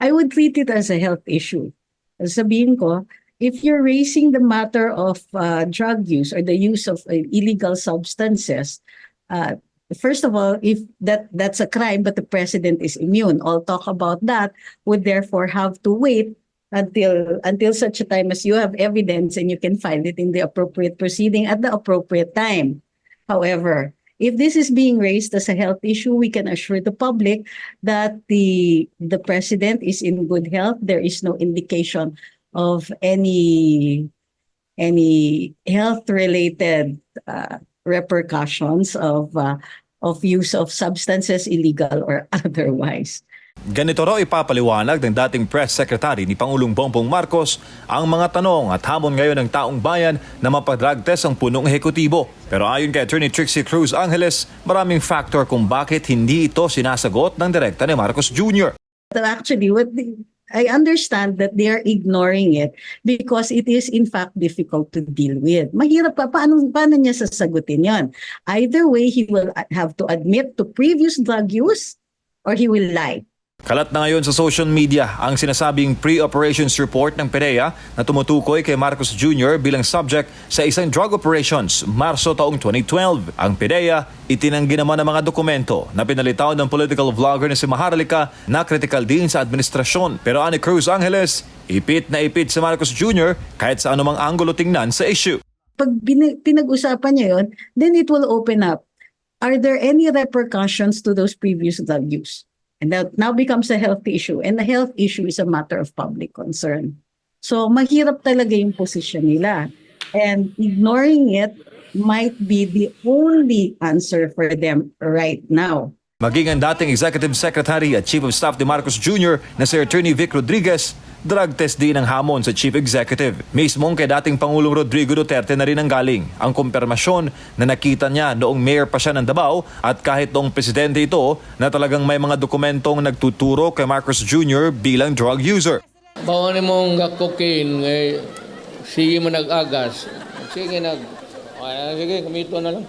I would treat it as a health issue. Sabihin ko, if you're raising the matter of drug use or the use of illegal substances, first of all, if that's a crime, but the president is immune, all talk about that would therefore have to wait until such a time as you have evidence and you can file it in the appropriate proceeding at the appropriate time. However, if this is being raised as a health issue, we can assure the public that the president is in good health. There is no indication of any health-related repercussions of use of substances, illegal or otherwise. Ganito raw ipapaliwanag ng dating press secretary ni Pangulong Bongbong Marcos ang mga tanong at hamon ngayon ng taong bayan na mapadrag test ang punong ehekutibo. Pero ayon kay Attorney Trixie Cruz Angeles, maraming factor kung bakit hindi ito sinasagot ng direkta ni Marcos Jr. Actually, I understand that they are ignoring it because it is in fact difficult to deal with. Mahirap pa. Paano niya sasagutin yon? Either way, he will have to admit to previous drug use or he will lie. Kalat na ngayon sa social media ang sinasabing pre-operations report ng PDEA na tumutukoy kay Marcos Jr. bilang subject sa isang drug operations Marso taong 2012. Ang PDEA itinanggi naman ang mga dokumento na pinalitaw ng political vlogger na si Maharlika na critical din sa administrasyon. Pero ani Cruz Angeles, ipit na ipit si Marcos Jr. kahit sa anumang anggulo tingnan sa issue. Pag pinag-usapan niya yun, then it will open up. Are there any repercussions to those previous drug use? And that now becomes a health issue. And the health issue is a matter of public concern. So mahirap talaga yung position nila. And ignoring it might be the only answer for them right now. Maging ang dating Executive Secretary at Chief of Staff ni Marcos Jr. na si Attorney Vic Rodriguez, drug test din ang hamon sa Chief Executive. Mismong kay dating Pangulong Rodrigo Duterte na rin ang galing ang kumpirmasyon na nakita niya noong mayor pa siya ng Davao at kahit noong presidente ito na talagang may mga dokumentong nagtuturo kay Marcos Jr. bilang drug user. Bawa ni mong cocaine, sige mo nag-agas. Sige, kamito na lang.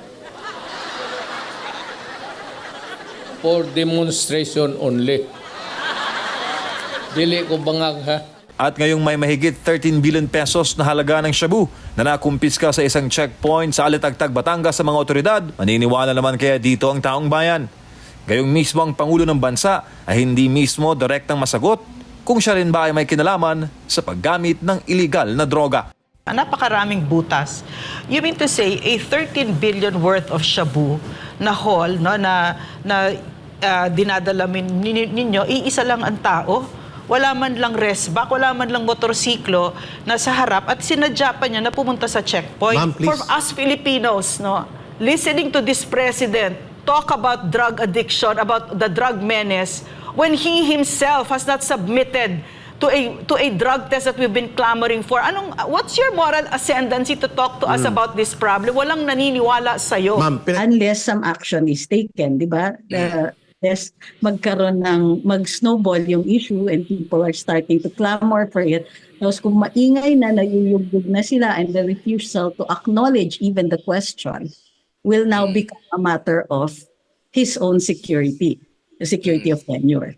For demonstration only. Dili ko bangag ha. At ngayong may mahigit 13 billion pesos na halaga ng shabu na nakumpiska sa isang checkpoint sa Alitagtag, Batangas sa mga otoridad, maniniwala naman kaya dito ang taong bayan. Gayong mismo ang Pangulo ng Bansa ay hindi mismo direktang masagot kung siya rin ba ay may kinalaman sa paggamit ng illegal na droga. Napakaraming butas. You mean to say a 13 billion worth of shabu na haul no, na dinadala ninyo, iisa lang ang tao? Wala man lang resback, wala man lang motorsiklo na sa harap at sinadya pa niya na pumunta sa checkpoint. For us Filipinos, no, listening to this president talk about drug addiction, about the drug menace, when he himself has not submitted to a drug test that we've been clamoring for. What's your moral ascendancy to talk to us about this problem? Walang naniniwala sa'yo. Unless some action is taken, di ba? Yes, mag-snowball yung issue and people are starting to clamor for it. Tapos kung maingay na, nayuyugbog na sila and the refusal to acknowledge even the question will now become a matter of his own security, the security of tenure.